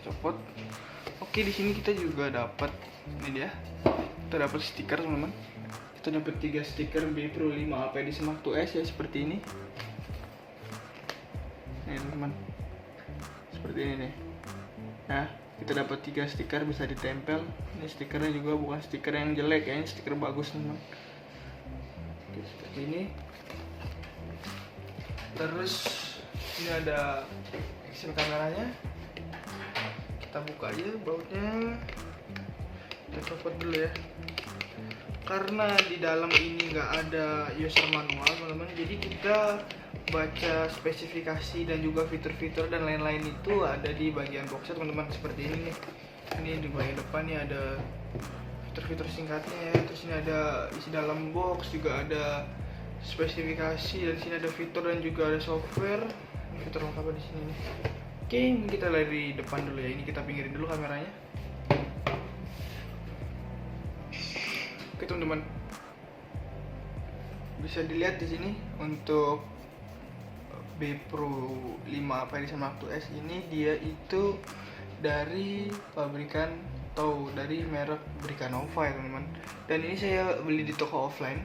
copot. Oke, di sini kita juga dapat ini dia. Kita dapat stiker teman-teman. Kita dapat 3 stiker B Pro 5 Alpha Edition Mark II S ya, seperti ini. Nih teman-teman, seperti ini nih. Nah, kita dapat 3 stiker bisa ditempel. Ini stikernya juga bukan stiker yang jelek ya, ini stiker bagus teman-teman. Oke, seperti ini. Terus ini ada action kameranya. Kita buka aja bautnya. Kita copot dulu ya. Karena di dalam ini nggak ada user manual teman-teman, jadi kita baca spesifikasi dan juga fitur-fitur dan lain-lain itu ada di bagian boxnya teman-teman, seperti ini nih. Ini di bagian depan nih ada fitur-fitur singkatnya ya. Terus ini ada isi dalam box, juga ada spesifikasi, dan sini ada fitur dan juga ada software. Ini fitur lengkapnya di sini nih. Oke, ini kita dari depan dulu ya. Ini kita pinggirin dulu kameranya. Oke teman-teman, bisa dilihat di sini untuk B Pro 5 Alpha Edition Mark II S ini dia itu dari pabrikan atau dari merek Bricanova ya teman-teman. Dan ini saya beli di toko offline,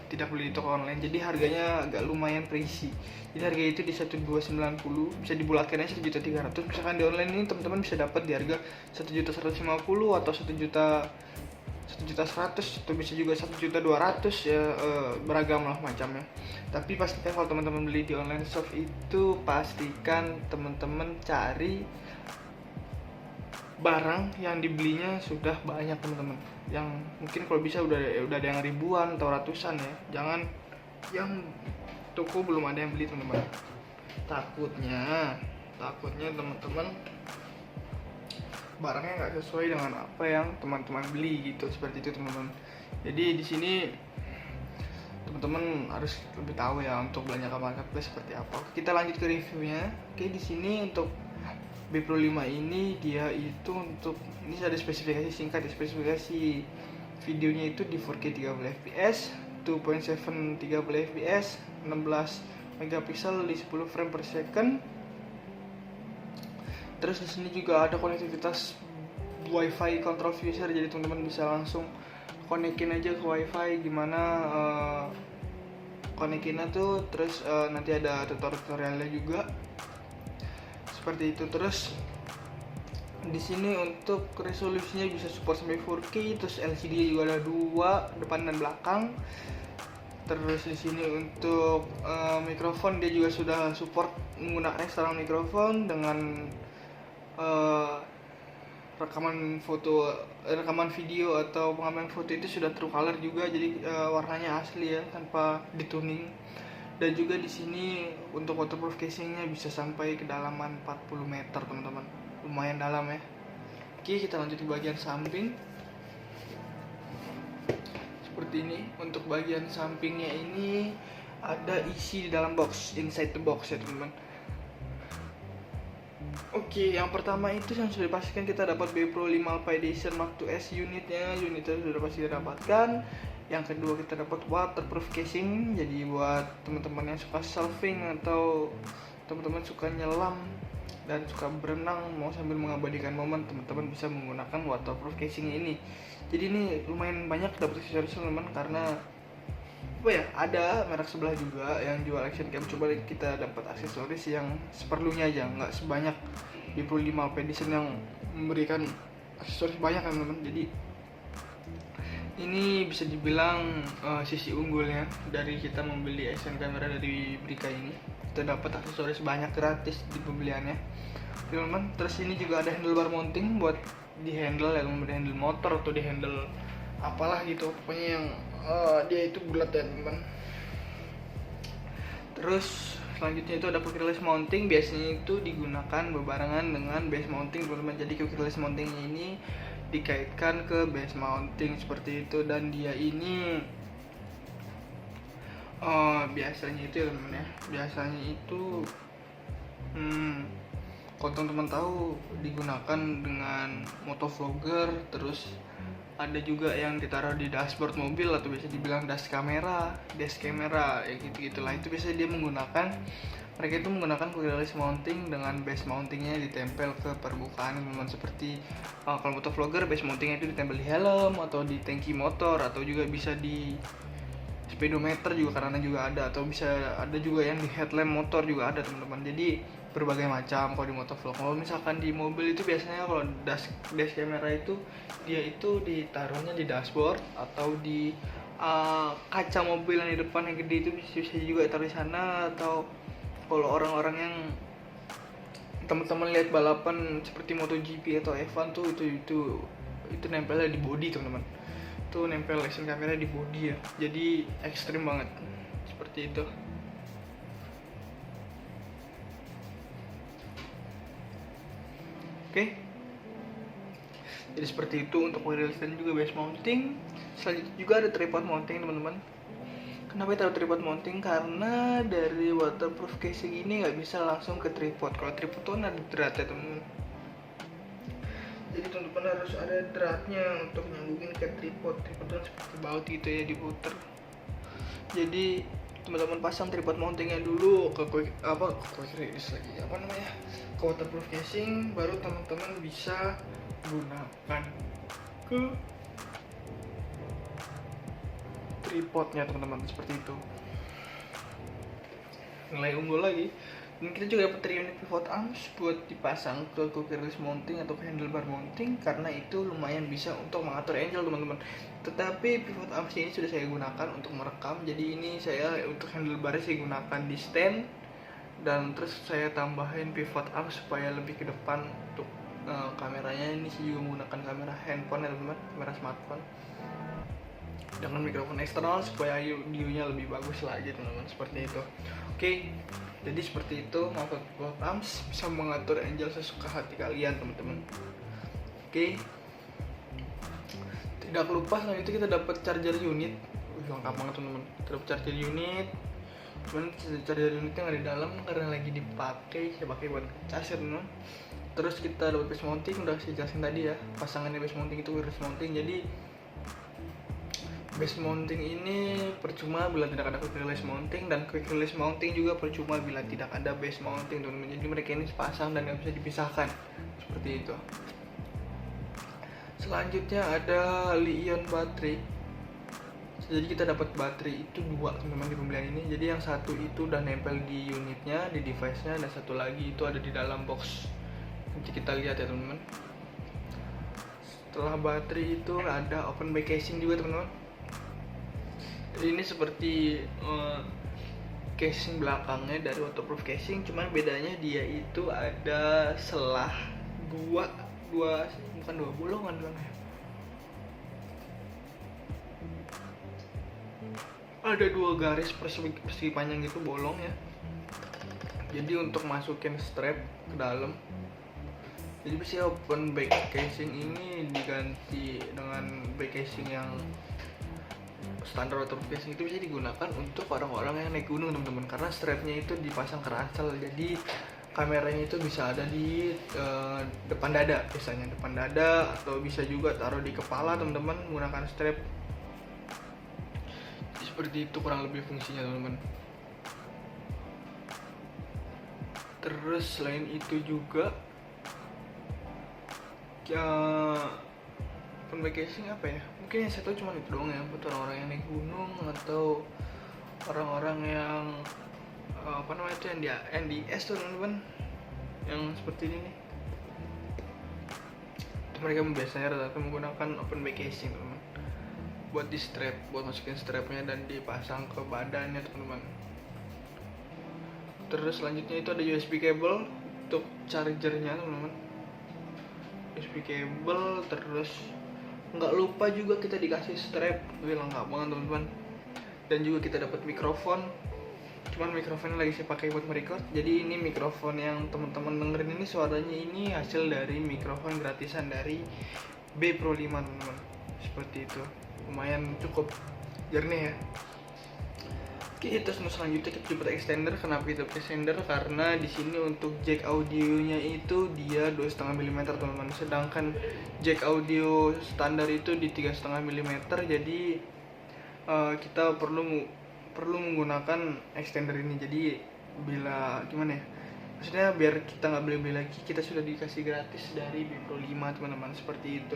tidak beli di toko online, jadi harganya agak lumayan pricey. Jadi harga itu di 1290, bisa dibulatkan aja 1.300.000. Misalkan di online ini teman-teman bisa dapat di harga 1.150.000 atau 1.100.000 atau bisa juga 1.200.000 ya, beragam lah macamnya. Tapi pastikan kalau teman-teman beli di online shop itu pastikan teman-teman cari barang yang dibelinya sudah banyak teman-teman. Yang mungkin kalau bisa udah ada yang ribuan atau ratusan ya. Jangan yang toko belum ada yang beli teman-teman. Takutnya teman-teman barangnya nggak sesuai dengan apa yang teman-teman beli gitu, seperti itu teman-teman. Jadi di sini teman-teman harus lebih tahu ya untuk belanja ke marketplace seperti apa. Oke, kita lanjut ke reviewnya. Oke, di sini untuk B Pro 5 ini dia itu untuk ini ada spesifikasi singkat ya. Spesifikasi videonya itu di 4K 30 fps, 2.7 30 fps, 16 megapiksel di 10 frame per second. Terus di sini juga ada konektivitas WiFi control user, jadi teman-teman bisa langsung konekin aja ke WiFi gimana konekinnya tuh. Terus nanti ada tutorialnya juga seperti itu. Terus di sini untuk resolusinya bisa support sampai 4K. Terus LCD juga ada 2 depan dan belakang. Terus di sini untuk mikrofon dia juga sudah support menggunakan eksternal mikrofon dengan rekaman video atau pengambilan foto itu sudah true color juga, jadi warnanya asli ya tanpa dituning. Dan juga di sini untuk waterproof casingnya bisa sampai kedalaman 40 meter teman-teman, lumayan dalam ya. Oke, kita lanjut ke bagian samping. Seperti ini untuk bagian sampingnya ini ada isi di dalam box, inside the box ya teman-teman. Oke, yang pertama itu yang sudah dipastikan kita dapat B Pro 5 Alpha Edition Mark II S unitnya sudah pasti didapatkan. Yang kedua kita dapat waterproof casing, jadi buat teman-teman yang suka surfing atau teman-teman suka nyelam dan suka berenang mau sambil mengabadikan momen, teman-teman bisa menggunakan waterproof casing ini. Jadi ini lumayan banyak dapat aksesoris teman-teman, karena apa ya, ada merek sebelah juga yang jual action cam. Coba kita dapat aksesoris yang seperlunya aja, nggak sebanyak di Pro 5 Alpha Edition yang memberikan aksesoris banyak kan teman-teman. Jadi ini bisa dibilang sisi unggulnya dari kita membeli action camera dari Brica ini. Kita dapat aksesoris banyak gratis di pembeliannya teman-teman. Terus ini juga ada handlebar mounting buat di handle ya teman-teman, di handle motor atau di handle apalah gitu, pokoknya yang dia itu bulat ya teman-teman. Terus selanjutnya itu ada quick release mounting, biasanya itu digunakan bebarengan dengan base mounting teman-teman. Jadi quick release mountingnya ini dikaitkan ke base mounting seperti itu, dan dia ini biasanya itu ya teman-teman ya, biasanya itu kalau teman-teman tahu digunakan dengan motovlogger, terus ada juga yang ditaruh di dashboard mobil atau bisa dibilang dash camera ya gitulah. Itu biasanya dia mereka itu menggunakan quick release mounting dengan base mountingnya ditempel ke permukaan teman-teman. Seperti kalau motovlogger base mountingnya itu ditempel di helm atau di tangki motor, atau juga bisa di speedometer juga karena juga ada, atau bisa ada juga yang di headlamp motor juga ada teman-teman. Jadi berbagai macam kalau di motovlog. Kalau misalkan di mobil itu biasanya kalau dash camera itu dia itu ditaruhnya di dashboard atau di kaca mobil yang di depan yang gede itu bisa juga taruh di sana. Atau kalau orang-orang yang teman-teman lihat balapan seperti MotoGP atau F1 tuh itu nempelnya di body teman-teman. Itu nempel action kamera di body ya. Jadi ekstrim banget seperti itu. Oke. Jadi seperti itu untuk quick release dan juga base mounting. Selanjutnya juga ada tripod mounting teman-teman. Kenapa taruh tripod mounting? Karena dari waterproof casing ini nggak bisa langsung ke tripod. Kalau tripod tuh ada dratnya teman-teman. Jadi teman-teman harus ada dratnya untuk nyambungin ke tripod. Tripod tuh seperti baut gitu ya, diputer. Jadi teman-teman pasang tripod mountingnya dulu ke quick release lagi ke waterproof casing, baru teman-teman bisa gunakan ke tripodnya teman-teman, seperti itu. Nilai unggul lagi, dan kita juga dapat 3 unit pivot arms buat dipasang ke quick release mounting atau ke handlebar mounting, karena itu lumayan bisa untuk mengatur angel teman-teman. Tetapi pivot arms ini sudah saya gunakan untuk merekam, jadi ini saya untuk handlebarnya saya gunakan di stand, dan terus saya tambahin pivot arms supaya lebih ke depan. Untuk kameranya ini saya juga menggunakan kamera handphone ya teman-teman, kamera smartphone dengan mikrofon eksternal supaya audionya lebih bagus lagi teman-teman, seperti itu. Oke, jadi seperti itu mount pivot arms bisa mengatur angel sesuka hati kalian teman-teman. Oke, tidak lupa selanjutnya kita dapat charger unit. Lengkap banget teman-teman. Kita dapat charger unit. Cuman charger unitnya nggak di dalam karena lagi dipakai, saya pakai buat charger teman-teman. Terus kita dapat base mounting, udah saya jelasin tadi ya, pasangannya base mounting itu base mounting. Jadi base mounting ini percuma bila tidak ada quick release mounting, dan quick release mounting juga percuma bila tidak ada base mounting teman-teman. Jadi mereka ini sepasang dan nggak bisa dipisahkan, seperti itu. Selanjutnya ada Li-ion baterai. Jadi kita dapat baterai itu 2 teman-teman di pembelian ini. Jadi yang satu itu udah nempel di unitnya, di device-nya, dan satu lagi itu ada di dalam box. Nanti kita lihat ya teman-teman. Setelah baterai itu ada open back casing juga teman-teman. Jadi ini seperti casing belakangnya dari waterproof casing, cuman bedanya dia itu ada selah bukan dua bolongan dong ya. Ada 2 garis persegi panjang gitu bolong ya. Jadi untuk masukin strap ke dalam. Jadi bisa open back casing ini diganti dengan back casing yang standar waterproof casing itu bisa digunakan untuk orang-orang yang naik gunung teman-teman, karena strapnya itu dipasang ke ransel. Jadi kameranya itu bisa ada di depan dada, biasanya depan dada, atau bisa juga taruh di kepala teman-teman menggunakan strap. Seperti itu kurang lebih fungsinya teman-teman. Terus selain itu juga open back casing apa ya, mungkin yang saya tahu cuma itu doang ya, buat orang-orang yang naik gunung atau orang-orang yang itu yang di NDS tuh teman-teman, yang seperti ini nih. Itu mereka biasanya rata-rata menggunakan open back casing teman-teman, buat di strap, buat masukin strapnya dan dipasang ke badannya teman-teman. Terus selanjutnya itu ada USB cable untuk chargernya teman-teman, USB cable. Terus nggak lupa juga kita dikasih strap, lengkap banget teman-teman. Dan juga kita dapat mikrofon, cuman mikrofonnya lagi saya pakai buat merecord. Jadi ini mikrofon yang teman-teman dengerin ini suaranya ini hasil dari mikrofon gratisan dari B Pro 5 teman-teman, seperti itu. Lumayan cukup jernih ya. Oke, terus selanjutnya kita jemput extender. Kenapa itu extender? Karena di sini untuk jack audionya itu dia 2,5 mm teman-teman. Sedangkan jack audio standar itu di 3,5 mm. Jadi kita perlu menggunakan extender ini. Jadi bila gimana ya? Maksudnya biar kita nggak beli-beli lagi, kita sudah dikasih gratis dari B Pro 5 teman-teman, seperti itu.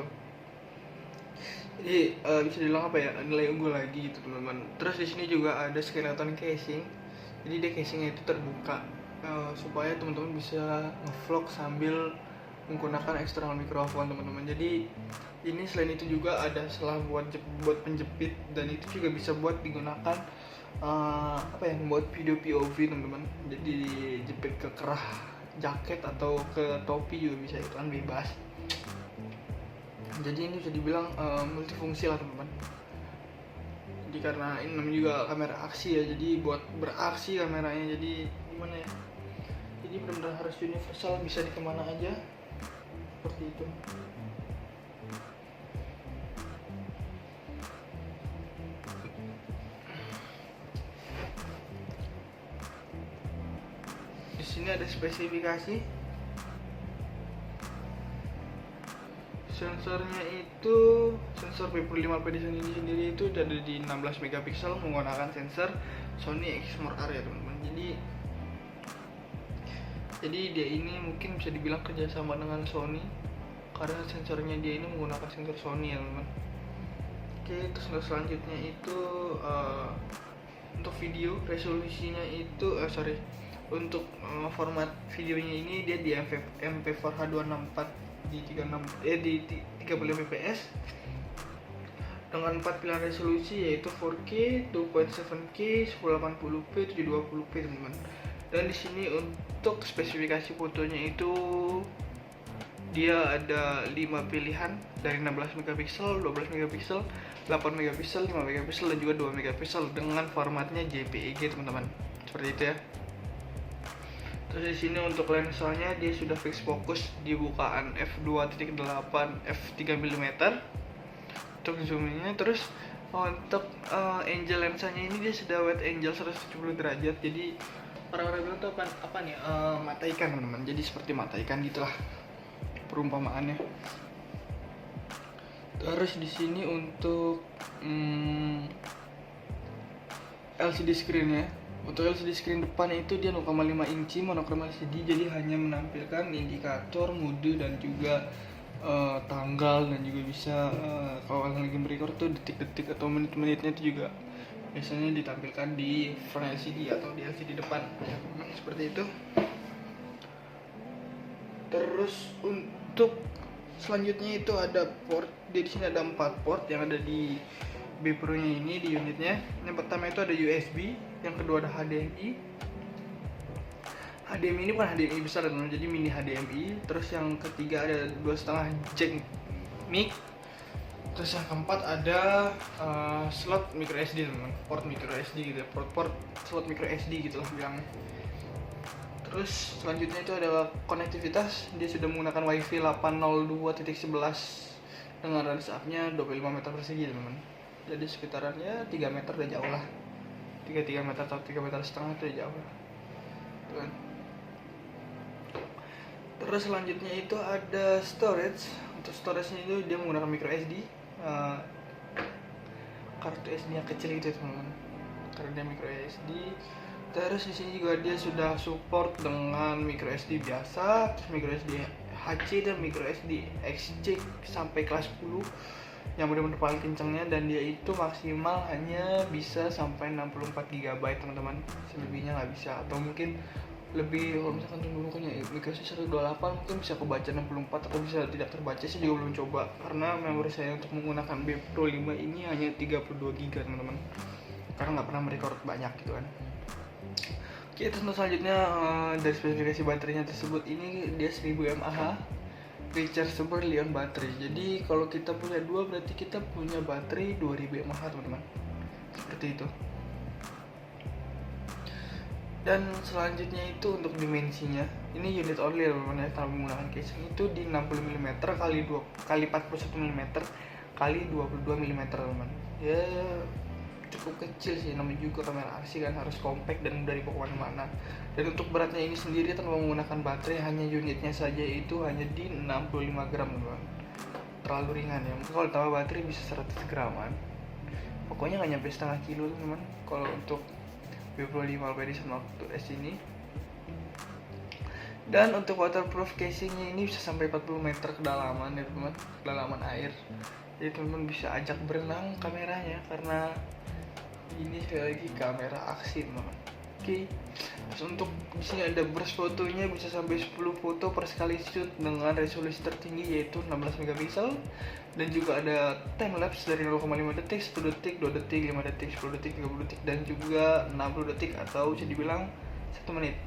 Jadi bisa dibilang apa ya, nilai unggul lagi gitu teman-teman. Terus di sini juga ada skeleton casing. Jadi dia casingnya itu terbuka supaya teman-teman bisa ngevlog sambil menggunakan eksternal mikrofon teman-teman. Jadi ini selain itu juga ada selah buat penjepit, dan itu juga bisa buat digunakan apa ya, membuat video POV teman-teman. Jadi dijepit ke kerah jaket atau ke topi juga bisa, itu kan bebas. Jadi ini bisa dibilang multifungsi lah teman-teman. Jadi karena ini namanya juga kamera aksi ya, jadi buat beraksi kameranya. Jadi gimana ya, jadi benar-benar harus universal, bisa di kemana aja, seperti itu. Di sini ada spesifikasi. Sensornya itu sensor B Pro 5 di Sony ini sendiri itu ada di 16 megapiksel menggunakan sensor Sony Exmor R ya teman-teman. Jadi dia ini mungkin bisa dibilang kerjasama dengan Sony karena sensornya dia ini menggunakan sensor Sony ya teman-teman. Oke, terus selanjutnya itu untuk video resolusinya itu untuk format videonya ini dia di MP4H 264 di 30 fps dengan 4 pilihan resolusi, yaitu 4K, 2.7K, 1080p, 720p teman-teman. Dan di sini untuk spesifikasi fotonya itu dia ada 5 pilihan dari 16 megapiksel, 12 megapiksel, 8 megapiksel, 5 megapiksel, dan juga 2 megapiksel dengan formatnya JPEG teman-teman. Seperti itu ya. Terus di sini untuk lensanya dia sudah fix fokus di bukaan f2.8 f3 mm untuk zoomingnya. Terus untuk angle lensanya ini dia sudah wide angle 170 derajat. Jadi orang-orang bilang tuh apa nih, mata ikan teman-teman. Jadi seperti mata ikan gitulah perumpamaannya. Terus di sini untuk LCD screen ya. Untuk LCD screen depan itu dia 0,5 inci monokrom LCD, jadi hanya menampilkan indikator, mode, dan juga tanggal, dan juga bisa kalau lagi merecord tuh detik-detik atau menit-menitnya itu juga biasanya ditampilkan di front LCD atau di LCD depan ya, seperti itu. Terus untuk selanjutnya itu ada port. Di sini ada 4 port yang ada di B Pro nya ini di unitnya. Yang pertama itu ada USB, yang kedua ada HDMI. HDMI ini bukan HDMI besar teman-teman, jadi mini HDMI. Terus yang ketiga ada 2,5 jack mic. Terus yang keempat ada slot micro SD teman-teman, port micro SD gitu, port slot micro SD gitu lah bilangnya. Terus selanjutnya itu ada konektivitas. Dia sudah menggunakan WiFi 802.11 dengan radius up-nya 25 meter persegi teman-teman. Jadi sekitarannya 3 meter udah jauh lah, 3 meter atau 3 meter setengah itu udah jauh lah. Tuh. Terus selanjutnya itu ada storage. Untuk storage-nya itu dia menggunakan micro SD, kartu SD yang kecil gitu teman-teman, karena dia micro SD. Terus di sini juga dia sudah support dengan micro SD biasa, terus micro SD HC dan micro SD XC sampai kelas 10 yang benar-benar paling kencangnya, dan dia itu maksimal hanya bisa sampai 64 GB teman-teman, selebihnya nggak bisa. Atau mungkin lebih, kalau misalkan dulu kan ya micro SD 128 mungkin bisa kebaca 64 atau bisa tidak terbaca. Saya juga belum coba karena memori saya untuk menggunakan B Pro 5 ini hanya 32 GB teman-teman, karena nggak pernah merecord banyak gitu kan. Oke, terus selanjutnya dari spesifikasi baterainya tersebut, ini dia 1000 mAh rechargeable Li-ion baterai. Jadi kalau kita punya dua berarti kita punya baterai 2000 mAh teman-teman, seperti itu. Dan selanjutnya itu untuk dimensinya, ini unit only teman-teman ya, tanpa menggunakan casing. Itu di 60 mm kali 41 mm kali 22 mm teman-teman. Ya cukup kecil sih, namanya juga kamera aksi kan, harus compact dan mudah dibawa kemana-mana. Dan untuk beratnya ini sendiri tanpa menggunakan baterai, hanya unitnya saja itu hanya di 65 gram teman. Terlalu ringan ya, mungkin kalau tambah baterai bisa 100 graman. Pokoknya nggak nyampe setengah kilo teman kalau untuk B5 Alpha Edition Mark II S ini. Dan untuk waterproof casingnya ini bisa sampai 40 meter kedalaman ya teman, kedalaman air. Jadi teman bisa ajak berenang kameranya karena ini sekali lagi kamera aksi teman. Oke. Terus untuk di sini ada burst fotonya bisa sampai 10 foto per sekali shoot dengan resolusi tertinggi yaitu 16 megapiksel. Dan juga ada time lapse dari 0,5 detik, 1 detik, 2 detik, 5 detik, 10 detik, 30 detik, dan juga 60 detik atau bisa dibilang 1 menit.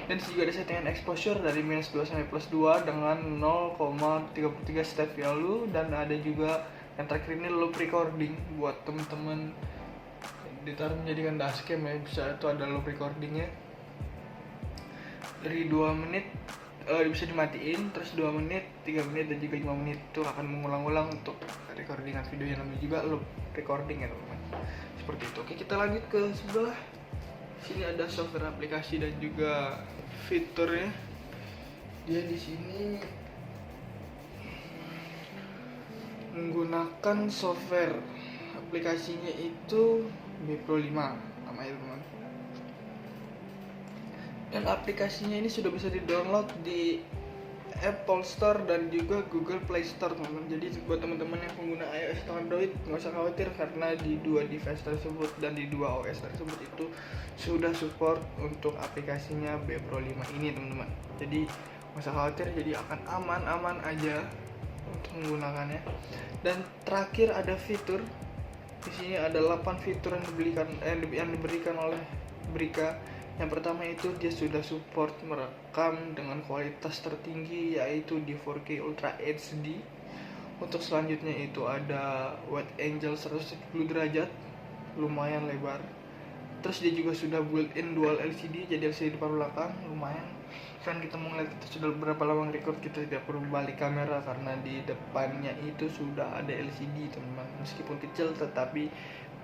Dan juga ada settingan exposure dari -2 sampai +2 dengan 0,33 step value. Dan ada juga yang terakhir ini loop recording buat temen-temen ditaruh menjadikan dashcam ya, bisa itu ada loop recordingnya dari 2 menit bisa dimatiin, terus 2 menit, 3 menit, dan juga 5 menit itu akan mengulang-ulang untuk recordingan video yang namanya juga loop recording ya teman-teman. Seperti itu. Oke, kita lanjut ke sebelah sini, ada software aplikasi dan juga fiturnya. Dia di sini menggunakan software aplikasinya itu B5 namanya teman. Dan aplikasinya ini sudah bisa di-download di Apple Store dan juga Google Play Store teman-teman. Jadi buat teman-teman yang pengguna iOS atau Android nggak usah khawatir karena di dua device tersebut dan di dua OS tersebut itu sudah support untuk aplikasinya B Pro 5 ini teman-teman. Jadi nggak usah khawatir, jadi akan aman-aman aja untuk menggunakannya. Dan terakhir ada fitur. Di sini ada 8 fitur yang diberikan oleh Brika. Yang pertama itu dia sudah support merekam dengan kualitas tertinggi yaitu di 4K Ultra HD. Untuk selanjutnya itu ada wide angle 170 derajat, lumayan lebar. Terus dia juga sudah built-in dual LCD, jadi LCD depan belakang lumayan. Kan kita mau ngeliat kita sudah berapa lama record, kita tidak perlu balik kamera karena di depannya itu sudah ada LCD teman-teman. Meskipun kecil tetapi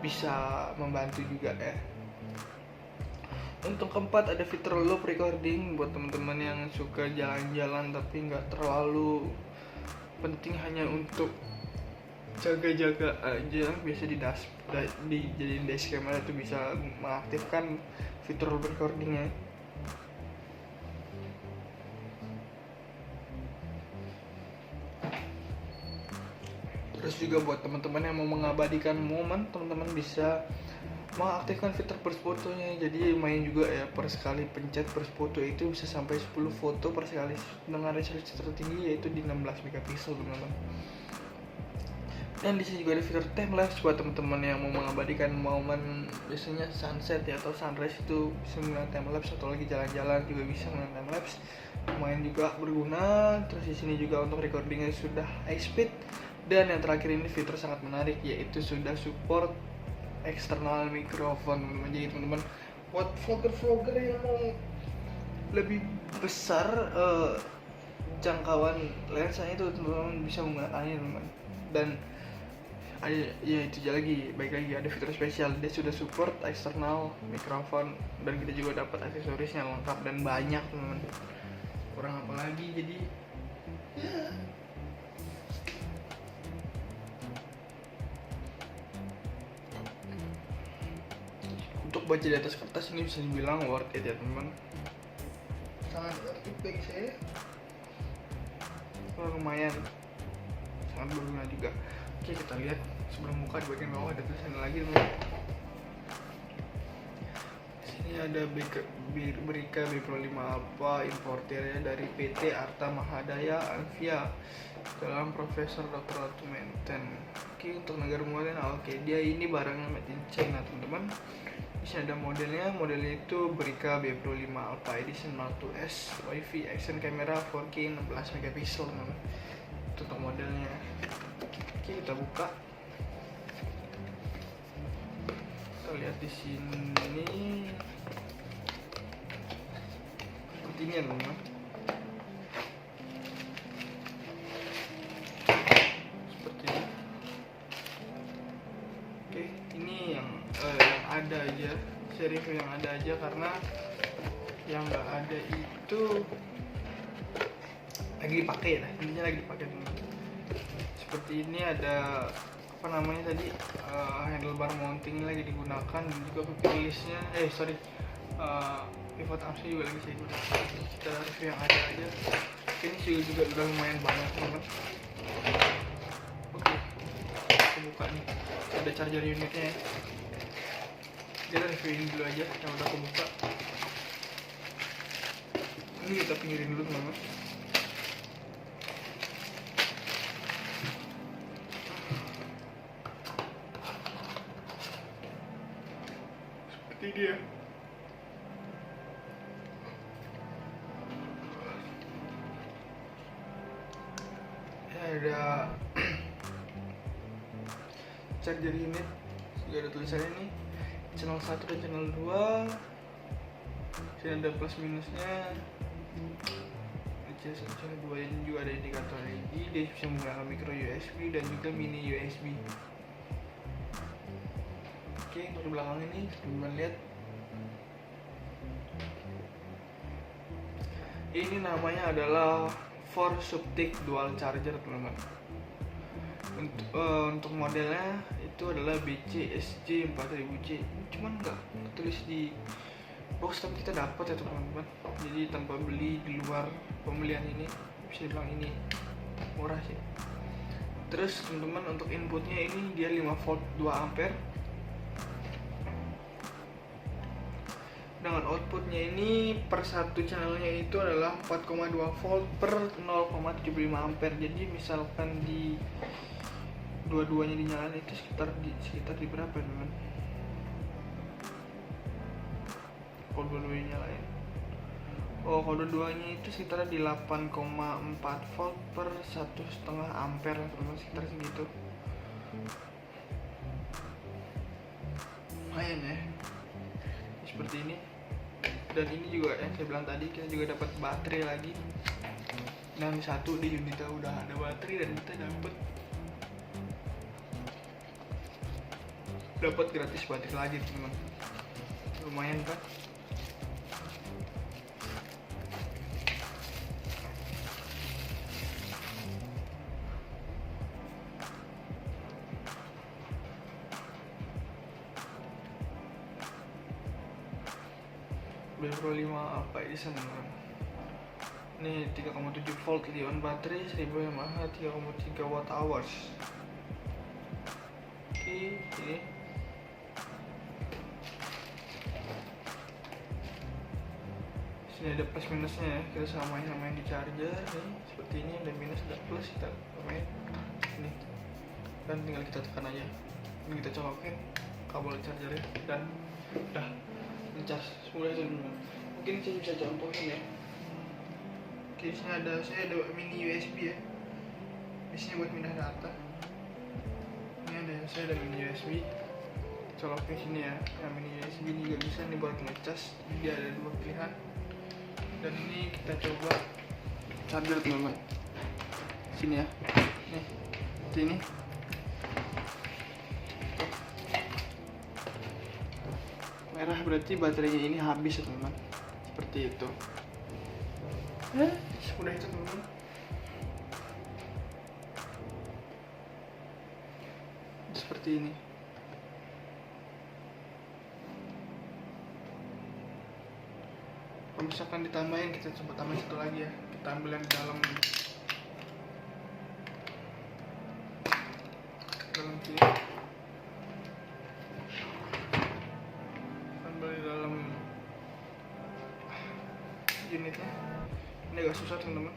bisa membantu juga ya. Untuk keempat ada fitur loop recording buat teman-teman yang suka jalan-jalan tapi nggak terlalu penting, hanya untuk jaga-jaga aja. Biasa dijadiin dash camera itu bisa mengaktifkan fitur loop recordingnya. Terus juga buat teman-teman yang mau mengabadikan momen, teman-teman bisa mengaktifkan fitur burst fotonya. Jadi main juga ya, per sekali pencet burst foto itu bisa sampai 10 foto per sekali dengan resolusi tertinggi yaitu di 16 megapiksel teman-teman. Dan di sini juga ada fitur time lapse buat teman-teman yang mau mengabadikan momen, biasanya sunset ya atau sunrise itu bisa menggunakan time lapse, atau lagi jalan-jalan juga bisa menggunakan time lapse. Lumayan juga berguna. Terus di sini juga untuk recordingnya sudah high speed. Dan yang terakhir ini fitur sangat menarik yaitu sudah support eksternal mikrofon. Jadi teman-teman buat vlogger-vlogger yang mau lebih besar jangkauan lensanya itu teman-teman bisa menggunakannya teman-teman. Dan ya itu lagi, baik lagi ada fitur spesial, dia sudah support eksternal mikrofon dan kita juga dapat aksesorisnya lengkap dan banyak teman-teman. Kurang apa lagi, jadi ya. Untuk baca di atas kertas ini bisa dibilang worth it ya teman-teman, sangat worth it bagi saya. Lumayan sangat berguna juga. Oke, kita lihat sebelum buka di bagian bawah ada tulisan lagi teman-teman. Sini ada Brika B Pro 5 Alpha, importernya dari PT Arta Mahadaya Alvia dalam Profesor Dr. Ratu Menten. Oke, untuk negara modelnya oke, dia ini barangnya made in China teman-teman. Di sini ada modelnya itu Brika B Pro 5 Alpha Edition Mark II S, Wi-Fi action camera 4K 16 megapiksel teman-teman. Itu untuk modelnya. Oke, kita buka. Kita lihat di sini seperti ini ya teman-teman. Seperti ini. Oke, ini yang ada aja, saya review yang ada aja, karena yang nggak ada itu lagi dipakai ya, intinya lagi dipakai teman. Seperti ini ada apa namanya tadi, handlebar mounting lagi digunakan, dan juga quick release-nya pivot armsnya juga lagi saya gunakan. Kita review yang ada aja. Ini juga udah lumayan banyak teman. Oke, kita buka nih, ada charger unitnya ya. Kita reviewin dulu aja yang udah aku buka. Ini kita pinggirin dulu teman. Seperti dia. Ada charger unit, juga ada tulisannya nih, channel 1 dan channel 2. Sini ada plus minusnya. Channel 2 ini juga ada indikator LED, dia bisa menggunakan micro USB dan juga mini USB. Oke, untuk belakang ini teman-teman lihat, ini namanya adalah Forsuptic dual charger teman-teman. Untuk modelnya itu adalah BCSJ 4000C. Cuman nggak tulis di box, tapi kita dapat ya teman-teman. Jadi tanpa beli di luar pembelian ini, bisa dibilang ini murah sih. Terus teman-teman, untuk inputnya ini dia 5 volt 2 ampere. Dengan outputnya ini per satu channelnya itu adalah 4,2 volt per 0,75 ampere. Jadi misalkan di dua-duanya dinyalain itu sekitar di berapa teman? Kalau dua-duanya nyalain, kalau dua-duanya itu sekitar di 8,4 volt per 1,5 ampere teman, sekitar segitu. Lumayan ya, seperti ini. Dan ini juga yang saya bilang tadi, kita juga dapat baterai lagi. Dan satu di unitnya udah ada baterai, dan kita dapat gratis baterai lagi teman. Lumayan kan? Pro 5 apa edition teman. Ini 3,7 volt Li-ion baterai 1000 mAh 3,3 watt hours. Oke, ini sini ada plus minusnya ya, kita samain di charger nih, seperti ini ada minus ada plus, kita samain ini dan tinggal kita tekan aja. Ini kita colokin kabel chargernya dan udah ngecas semudah itu teman. Mungkin saya bisa contohin ya. Oke, saya ada mini USB ya, biasanya buat pindah data. Ini saya ada mini USB, colokin sini ya. Yang mini USB ini juga bisa nih buat ngecas, jadi ada dua pilihan. Dan ini kita coba charger teman-teman, sini ya, nih sini. Merah berarti baterainya ini habis ya teman-teman, seperti itu. Semudah itu teman-teman. Seperti ini. Kalau misalkan ditambahin, kita coba tambahin satu lagi ya. Kita ambil yang di dalam sini. Ambil di dalam unitnya. Ini agak susah teman-teman.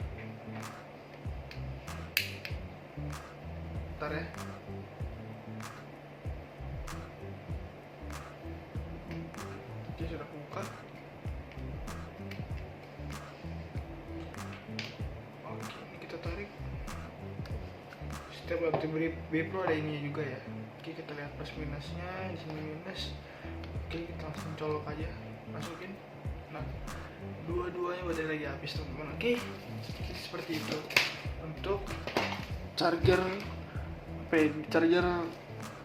Bentar ya. Oke, sudah buka. Oke, ini kita tarik. Setiap baterai B-Pro ada ininya juga ya. Oke, kita lihat plus minusnya. Di sini minus. Oke, kita langsung colok aja, masukin. Nah, dua-duanya baterai lagi habis teman-teman. Oke, seperti itu untuk charger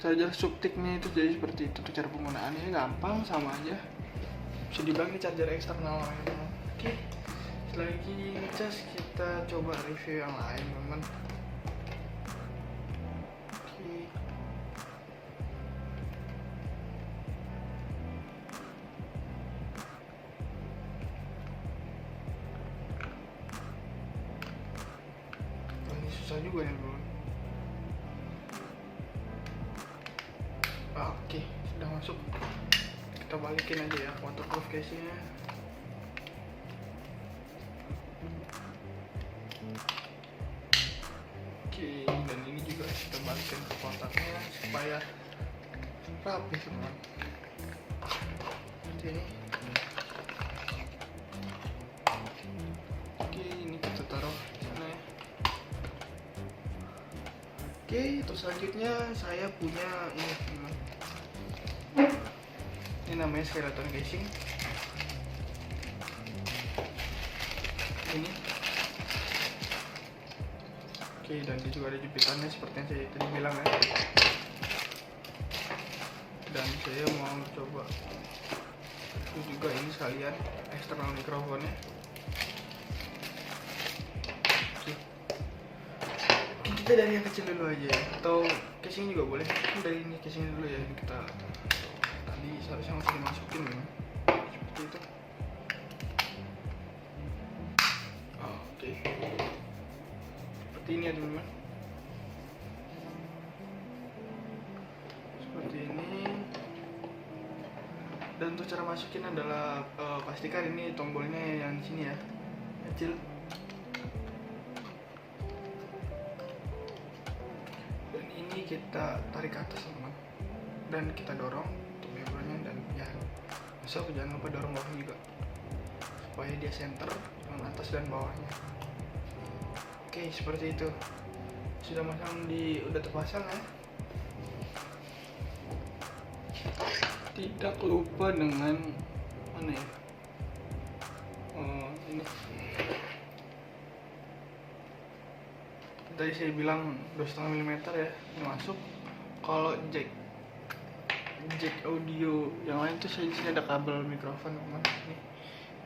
charger subtiknya itu jadi seperti itu. Cara penggunaannya gampang, sama aja, bisa dibilang ini charger eksternal memang. Oke, lagi ngecas kita coba review yang lain teman. Ini susah juga nih bro. Oke, sudah masuk. Kita balikin aja ya waterproof casingnya. Oke, dan ini juga kita balikin ke kotaknya supaya rapi semua. Seperti ini. Oke, ini kita taruh di sana ya. Oke, terus selanjutnya saya punya ini teman. Ini namanya skeleton casing. Ini. Oke, dan dia juga ada jepitannya seperti yang saya tadi bilang ya. Dan saya mau coba itu juga ini sekalian eksternal mikrofonnya. Oke, kita dari yang kecil dulu aja ya. Atau casing juga boleh. Dari ini casing dulu ya. Ini kita tadi seharusnya masih dimasukin ya. Seperti itu. Oke. Seperti ini ya teman-teman. Seperti ini. Dan untuk cara masukin adalah pastikan ini tombolnya yang di sini ya, kecil. Dan ini kita tarik ke atas teman. Dan kita dorong untuk lebarnya, dan ya masuk, jangan lupa dorong bawah juga supaya dia center dengan atas dan bawahnya. Oke, seperti itu. Sudah udah terpasang ya. Tidak lupa dengan mana ya? Ini. Tadi saya bilang 2,5 mm ya, ini masuk. Kalau jack audio yang lain tuh saya di sini ada kabel mikrofon teman.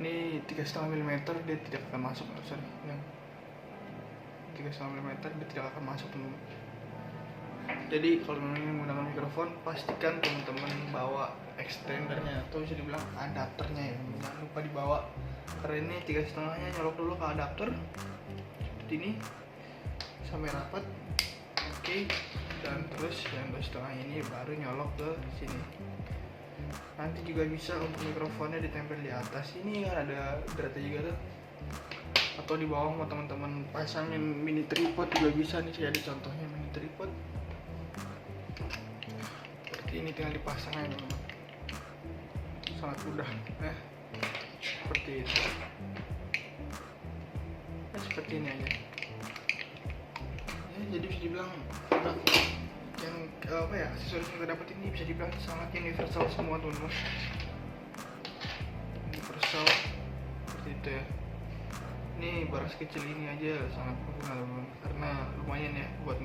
Ini 3,5 mm dia tidak akan masuk. Sorry, yang 3,5 mm dia tidak akan masuk teman. Jadi kalau memang menggunakan mikrofon, pastikan teman-teman bawa extendernya atau bisa dibilang adapternya ya, jangan lupa dibawa. Karena ini 3,5-nya nyolok dulu ke adapter seperti ini sampai rapat. Oke, dan terus yang 2,5 ini baru nyolok ke sini. Nanti juga bisa untuk mikrofonnya ditempel di atas ini kan ada dratnya juga tuh, atau di bawah mau teman-teman pasangin mini tripod juga bisa. Nih saya ada contohnya mini tripod seperti ini, tinggal dipasang aja teman-teman, sangat mudah seperti itu. Seperti ini aja ya, jadi bisa dibilang yang aksesoris yang kita dapat ini bisa dibilang sangat universal semua teman-teman, universal seperti itu ya. Ini barang sekecil ini aja sangat berguna teman-teman, karena lumayan ya buat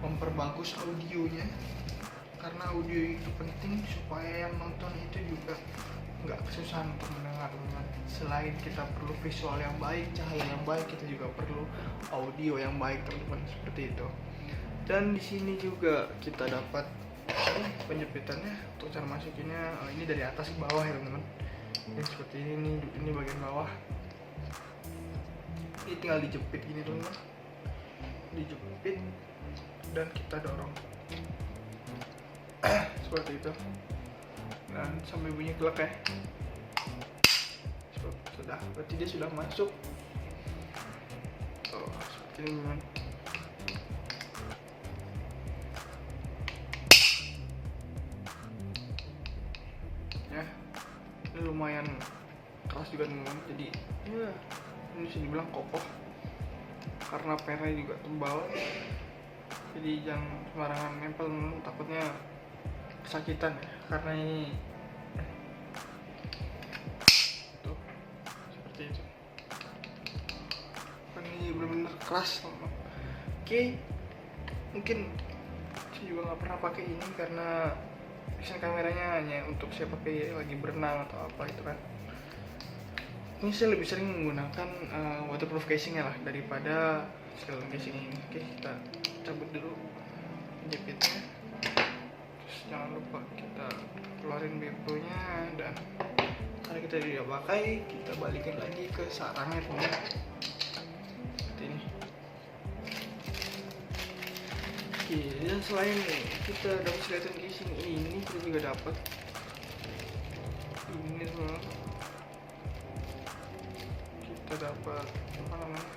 memperbagus audionya. Karena audio itu penting supaya yang nonton itu juga nggak kesusahan untuk mendengar teman-teman. Selain kita perlu visual yang baik, cahaya yang baik, kita juga perlu audio yang baik teman-teman, seperti itu. Dan di sini juga kita dapat penjepitannya untuk cara masukinnya. Ini dari atas ke bawah ya teman-teman. Ini seperti ini bagian bawah. Ini tinggal dijepit gini teman-teman, dijepit dan kita dorong seperti itu, dan sampai bunyi klek ya. Sudah, berarti dia sudah masuk. Seperti ini teman. Ya, ini lumayan keras juga teman-teman. Jadi ya ini bisa dibilang kokoh karena pernya juga tebal. Jadi jangan sembarangan nempel, takutnya kesakitan ya, karena ini tuh seperti itu. Ini benar-benar keras teman-teman. Oke, mungkin Saya juga nggak pernah pakai ini karena action kameranya hanya untuk saya pakai lagi berenang atau apa itu kan. Ini saya lebih sering menggunakan waterproof casingnya lah daripada silent casing ini. Oke, kita cabut dulu jepitnya. Terus jangan lupa kita keluarin BPO nya, dan karena kita tidak pakai, kita balikin lagi ke sarangnya teman. Seperti ini. Oke, dan selain kita dapat silent casing ini, kita juga dapat ini teman. Kita dapat apa namanya,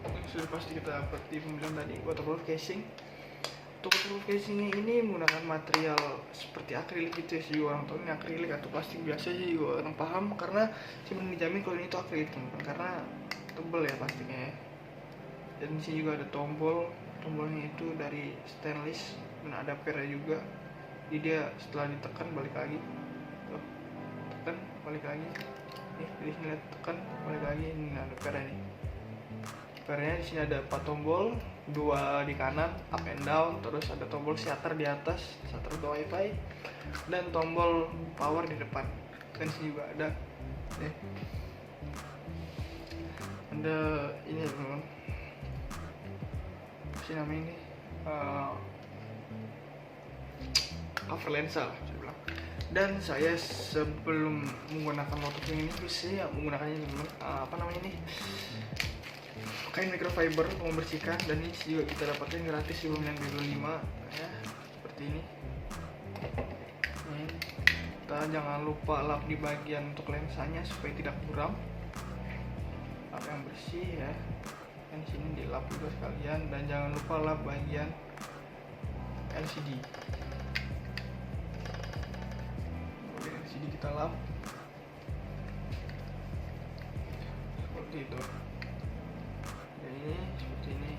ini sudah pasti kita dapat di pembelian tadi, waterproof casing. Untuk waterproof casing ini menggunakan material seperti akrilik gitu ya, sih orang tahu ini akrilik atau plastik biasa sih, juga orang paham karena sih menjamin kalau ini itu akrilik teman, karena tebel ya plastiknya ya. Dan di sini juga ada tombolnya itu dari stainless dan ada pernya juga. Jadi dia setelah ditekan balik lagi, tuh, tekan balik lagi, nih di sini tekan balik lagi, ini ada pernya nih. Pernya di sini ada 4 tombol, 2 di kanan up and down, terus ada tombol shutter di atas, shutter untuk wifi, dan tombol power di depan. Dan di sini juga ada, nih, ada ini teman, apa sih namanya ini? Cover lensa lah saya bilang. Dan saya sebelum menggunakan waterproof ini biasanya menggunakannya apa namanya ini, kain microfiber untuk membersihkan, dan ini juga kita dapatkan gratis sebelum yang 25 ya, seperti ini. Kita jangan lupa lap di bagian untuk lensanya supaya tidak buram, lap yang bersih ya, dan sini dilap juga sekalian, dan jangan lupa lap bagian LCD. Kita lap seperti itu. Jadi seperti ini.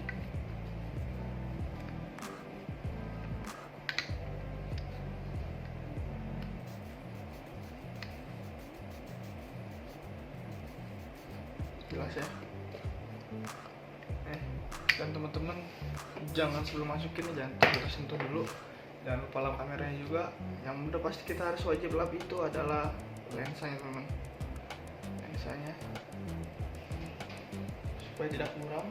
Jelas ya. Dan teman-teman jangan sebelum masukin jangan sentuh dulu. Jangan lupa lap kameranya juga. Yang udah pasti kita harus wajib lap itu adalah lensanya teman, lensanya supaya tidak muram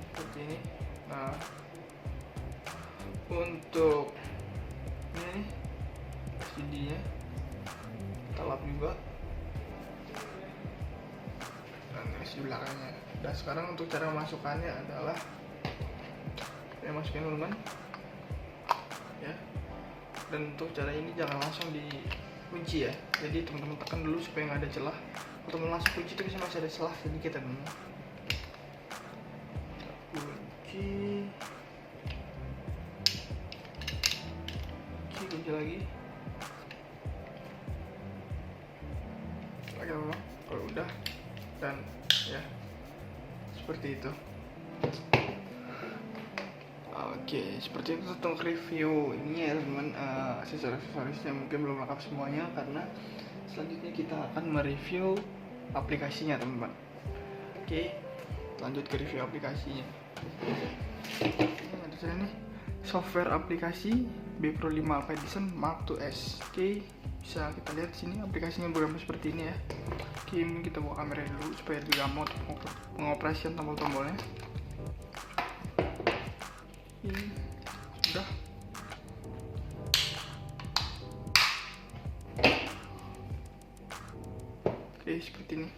seperti ini. Nah, untuk ini LCD nya kita lap juga, dan LCD belakangnya. Dan sekarang untuk cara masukkannya adalah saya masukin dulu kan ya, dan untuk cara ini jangan langsung dikunci ya, jadi teman-teman tekan dulu supaya nggak ada celah. Kalau teman langsung kunci itu bisa masih ada celah sedikit ya teman. Kunci lagi memang kalau udah, dan ya seperti itu. Oke, seperti itu tentang review ini ya teman, aksesoris-aksesorisnya mungkin belum lengkap semuanya karena selanjutnya kita akan mereview aplikasinya teman-teman. Oke, lanjut ke review aplikasinya. Ini ada saya nih, software aplikasi B Pro 5 Alpha Edition Mark 2S. Oke, bisa kita lihat di sini aplikasinya bergambar seperti ini ya. Oke, ini kita buka kamera dulu supaya tidak mau pengoperasian tombol-tombolnya. Sudah. Oke, seperti ini.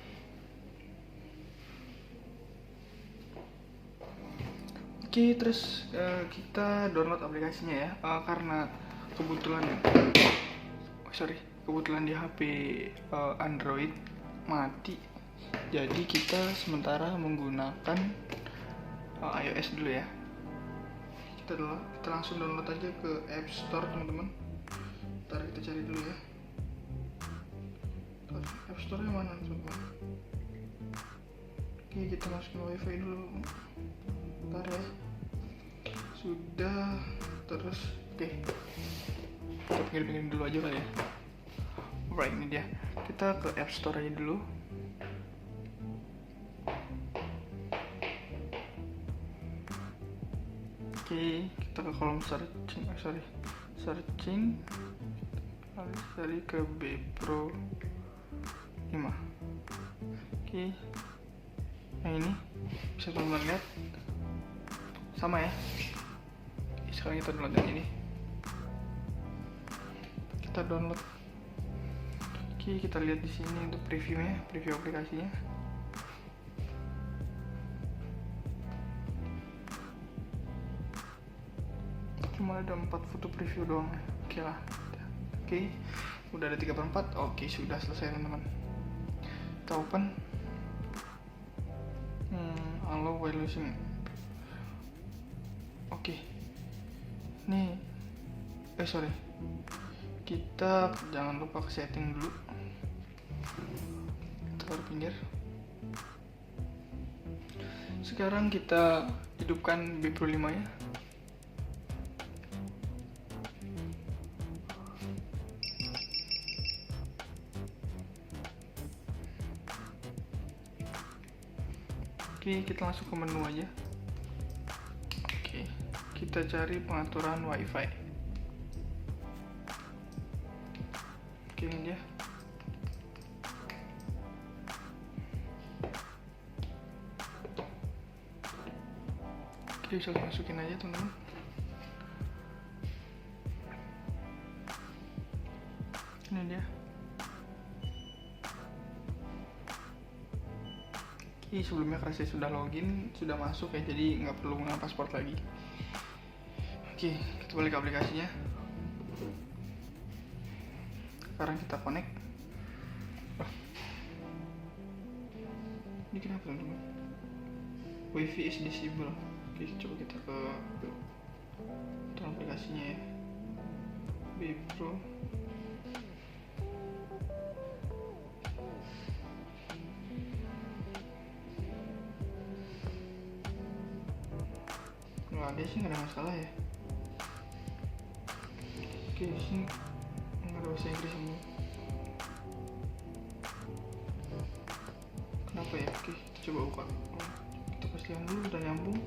Oke, terus kita download aplikasinya ya, karena kebetulan di HP Android mati, jadi kita sementara menggunakan iOS dulu ya. Kita langsung download aja ke App Store teman-teman. Ntar kita cari dulu ya, App Store nya mana teman-teman. Oke, kita masukin wifi dulu, ntar ya. Sudah, terus oke, kita pinggir-pinggir dulu aja kali ya. Alright, ini dia. Kita ke App Store aja dulu. Oke, kita ke kolom searching. Searching. Cari ke B Pro 5. Oke. Nah, ini bisa teman-teman lihat. Sama ya. Sekarang kita download yang ini. Kita download. Oke, kita lihat di sini untuk previewnya, preview aplikasinya. Cuma ada 4 foto preview doang. Oke lah. Oke, udah ada 3/4. Oke, sudah selesai teman-teman. Kita open. Allow while using. Oke. Nih. Sorry. Kita jangan lupa ke setting dulu. Taruh pinggir. Sekarang kita hidupkan B Pro 5 ya. Oke, kita langsung ke menu aja. Oke, kita cari pengaturan WiFi. Oke, ini dia. Oke, bisa masukin aja teman-teman. Ini dia. Oke, sebelumnya karena saya sudah login, sudah masuk ya, jadi nggak perlu menggunakan paspor lagi. Oke, kita balik ke aplikasinya. Sekarang kita connect. Ini kenapa teman-teman? Wifi is disable. Oke, coba kita ke dalam aplikasinya ya. B Pro. Nggak ada sih, nggak ada masalah ya. Oke, di sini nggak ada bahasa Inggris semua. Kenapa ya? Oke, kita coba buka. Kita pastikan dulu udah nyambung.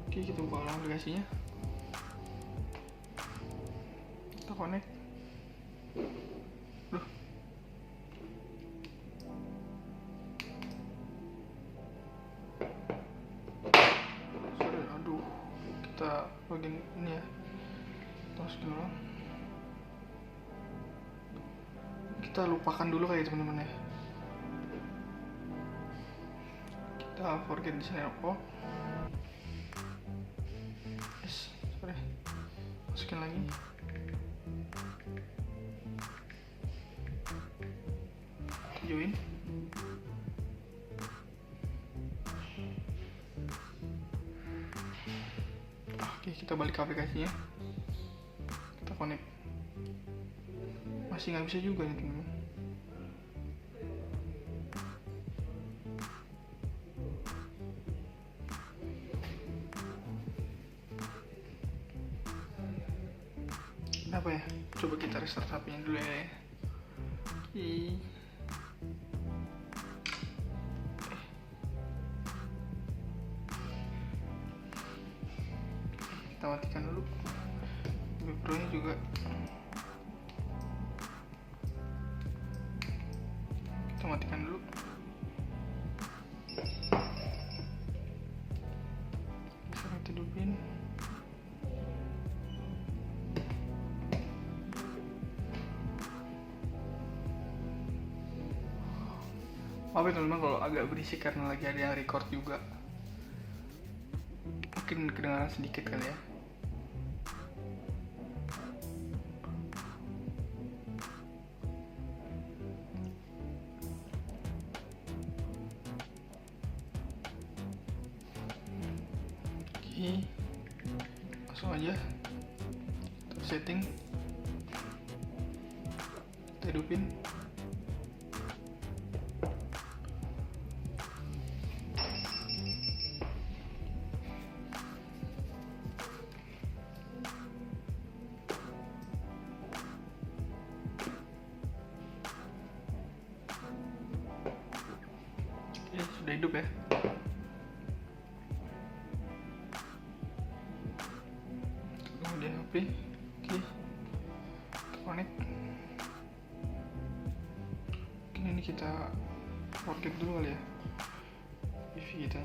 Oke, kita buka ulang aplikasinya. Kita connect. Loh. Sorry, aduh. Kita login ini ya. Terus dulu. Kita lupakan dulu kayak teman-teman ya. Kita forget di sini apa? Yes, sorry. Masukin lagi. Join. Oke, kita balik ke aplikasinya. Kita connect. Masih nggak bisa juga nih teman-teman. Apa ya? Coba kita restart HP-nya dulu ya. Kita matikan dulu. B Pro-nya juga. Kita matikan dulu. Kita hidupin. Maaf ya teman-teman kalau agak berisik karena lagi ada yang record juga. Mungkin kedengaran sedikit kali ya. Oke, langsung aja terus setting, kita hidupin. sudah hidup ya. Kemudian HP. Oke, connect. Mungkin ini kita forget dulu kali ya PV kita.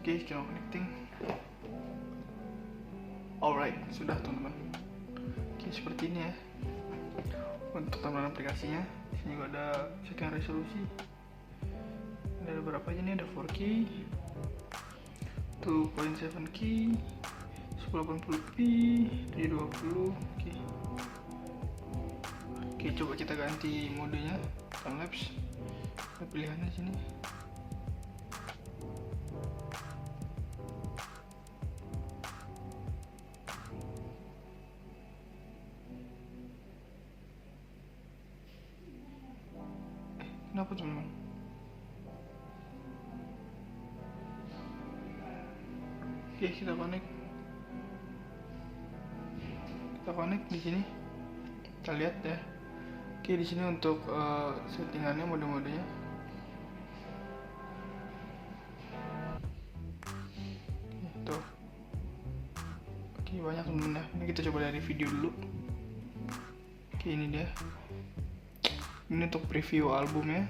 Oke, coba connecting. Alright, sudah teman-teman. Oke, seperti ini ya. Untuk tampilan aplikasinya, di sini juga ada setting resolusi. Ada beberapa aja nih, ada 4K, 2.7K, 1080p, 720. Oke, coba kita ganti modenya timelapse. Ada pilihannya di sini. Kenapa teman-teman? Oke, kita connect di sini. Kita lihat ya. Oke, di sini untuk settingannya, mode-modenya. Tuh. Oke, banyak teman-teman ya. Ini kita coba dari video dulu. Oke, ini dia. Ini untuk preview albumnya.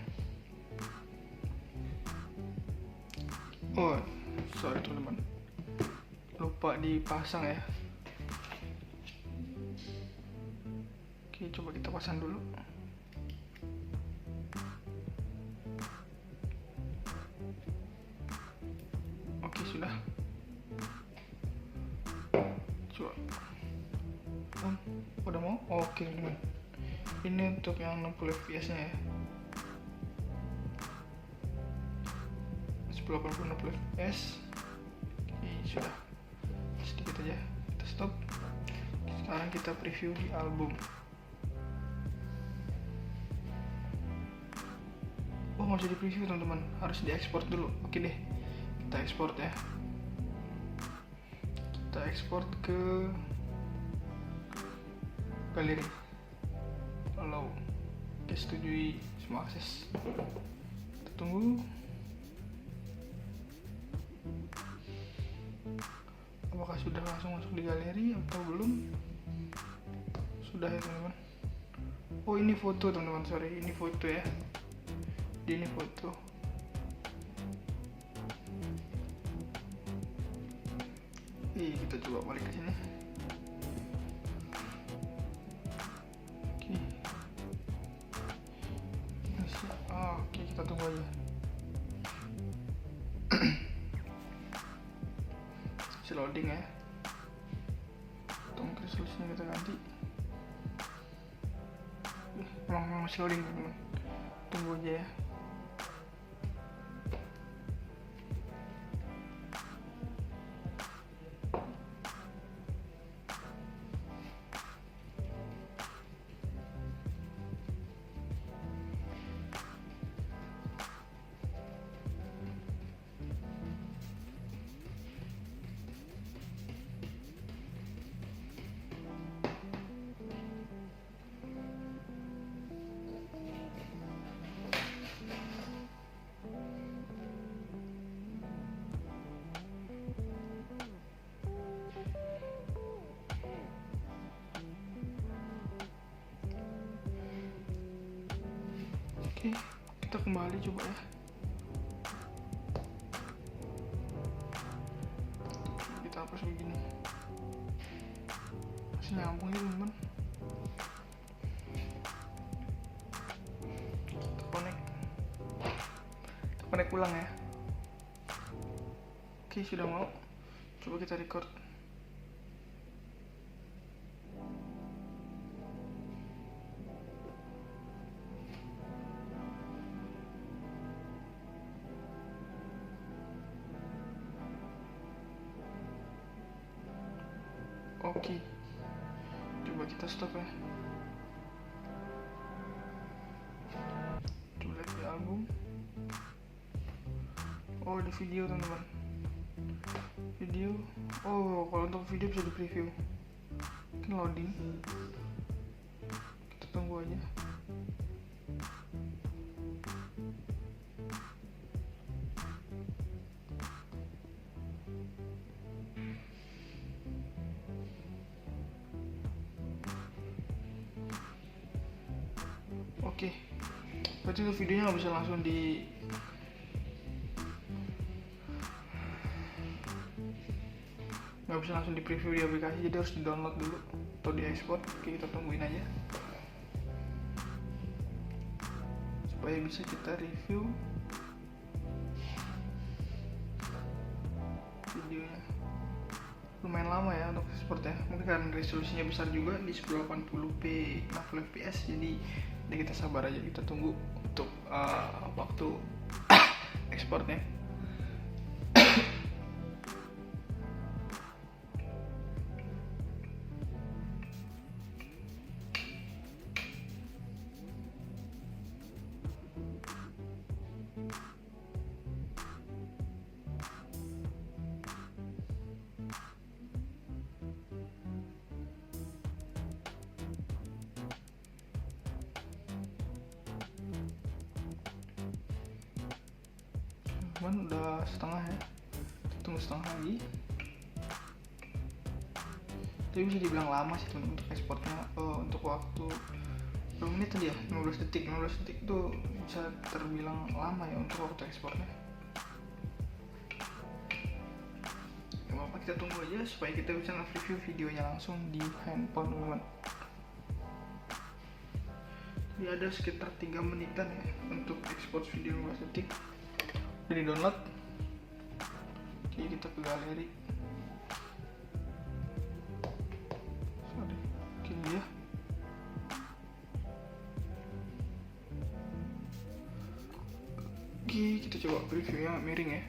Oh, sorry teman-teman, lupa dipasang ya. Oke, coba kita pasang dulu. Oke, sudah. Coba. Udah mau? Oke teman-teman. Ini untuk yang 60 fps nya ya, 1080 60 fps. Oke, sudah. Sedikit aja, kita stop. Sekarang kita preview di album. Oh, masih di preview teman-teman, harus diekspor dulu. Oke deh, kita ekspor ya. Kita ekspor ke galeri. Kalau kita setujui semua akses, kita tunggu. Apakah sudah langsung masuk di galeri atau belum? Sudah ya teman-teman. Oh, ini foto teman-teman, sorry, ini foto ya. Ini foto. Kita coba balik ke sini. Oke, kita tunggu aja. Masih loading ya. Tunggu resolusinya kita ganti. Memang masih loading teman-teman. Tunggu aja ya. Oke, kita kembali coba ya. Kita hapus begini. Masih nyambung ya teman-teman. Kita connect ulang ya. Oke, sudah mau. Coba kita record. Oke, coba kita stop ya. Coba lihat di album. Oh, di video teman-teman. Video. Oh, kalau untuk video bisa di preview. Mungkin loading. Kita tunggu aja. Oke, berarti itu videonya nggak bisa langsung di preview di aplikasi, jadi harus di download dulu atau di export. Oke, kita tungguin aja supaya bisa kita review videonya. Lumayan lama ya untuk export ya, mungkin karena resolusinya besar juga di 1080p 60 fps, jadi kita sabar aja, kita tunggu untuk waktu ekspornya. Cuman udah setengah ya, tunggu setengah lagi. Tapi bisa dibilang lama sih teman untuk ekspornya. Untuk waktu berapa menit tadi ya, 15 detik itu bisa terbilang lama ya untuk waktu ekspornya. Gak apa-apa, kita tunggu aja supaya kita bisa nge-review videonya langsung di handphone teman-teman. Jadi ada sekitar 3 menitan ya untuk ekspor video 15 detik. Udah di download. Oke, kita ke galeri. Oke ya. Oke, kita coba previewnya miring ya.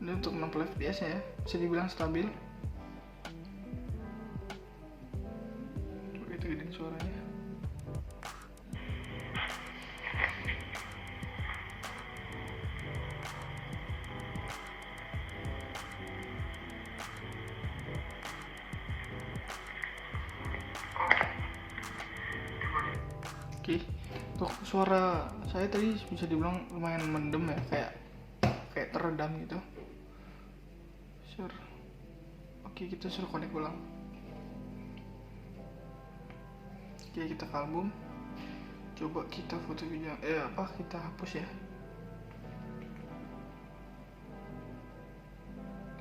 Ini untuk 60 fps ya, bisa dibilang stabil. Coba kita gedein suaranya. Oke, untuk suara saya tadi bisa dibilang lumayan mendem ya, kayak teredam gitu. Sure. Oke, kita suruh connect ulang. Oke, kita ke album. Coba kita foto video. Kita hapus ya.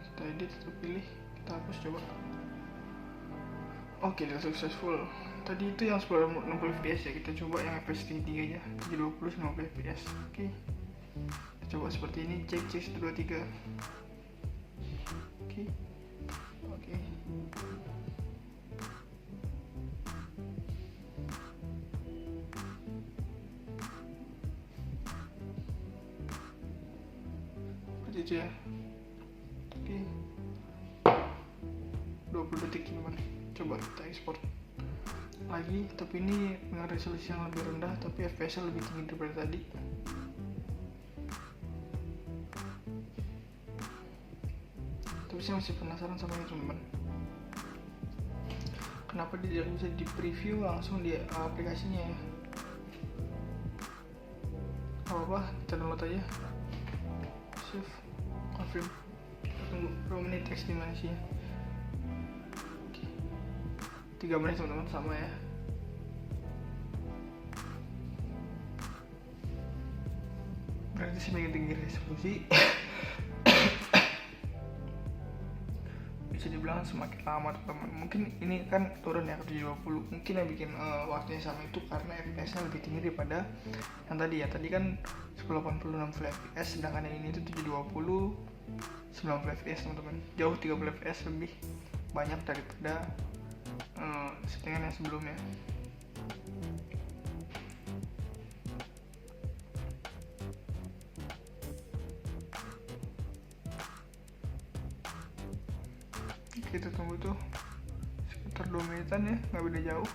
Kita edit, kita pilih, kita hapus coba. Oke, udah successful. Tadi itu yang 1060 fps ya, kita coba yang fps 3 aja, 720 90 fps. Oke, kita coba seperti ini, cek 1 2 3. Oke. Seperti itu ya. Oke. 20 detik teman. Coba kita ekspor lagi, tapi ini dengan resolusi yang lebih rendah, tapi fps lebih tinggi daripada tadi. Tapi saya masih penasaran sama ini teman-teman, kenapa dia bisa di preview langsung di aplikasinya ya. Apa kita download aja, save, confirm, tunggu berapa menit estimasinya. 3 menit teman-teman, sama ya. Berarti semakin tinggi resolusi bisa dibilang semakin lama teman-teman. Mungkin ini kan turun ya ke 720, mungkin yang bikin waktunya sama itu karena fps nya lebih tinggi daripada yang tadi ya. Tadi kan 1080 60 fps, sedangkan yang ini itu 720 90 fps teman-teman, jauh 30 fps lebih banyak daripada settingan yang sebelumnya. Kita tunggu tuh sekitar 2 menitan ya, nggak beda jauh.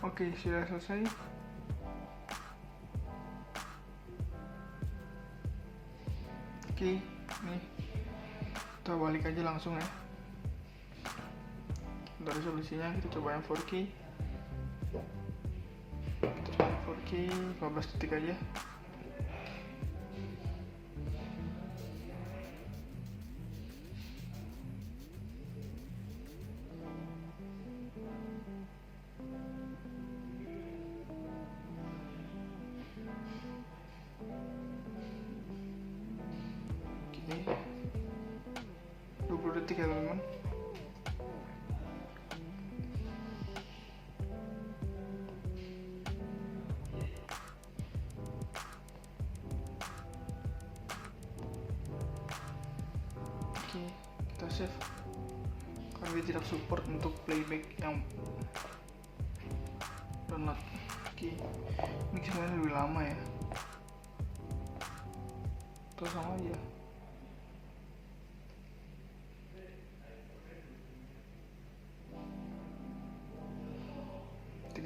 Oke, sudah selesai. Oke, nih kita balik aja langsung ya. Untuk resolusinya kita coba yang 4K. Kita coba 4K 15 detik aja. Oke, 20 detik ya teman-teman. Oke, kita save karena dia tidak support untuk playback yang download. Oke, ini sebenarnya lebih lama ya, terus sama aja.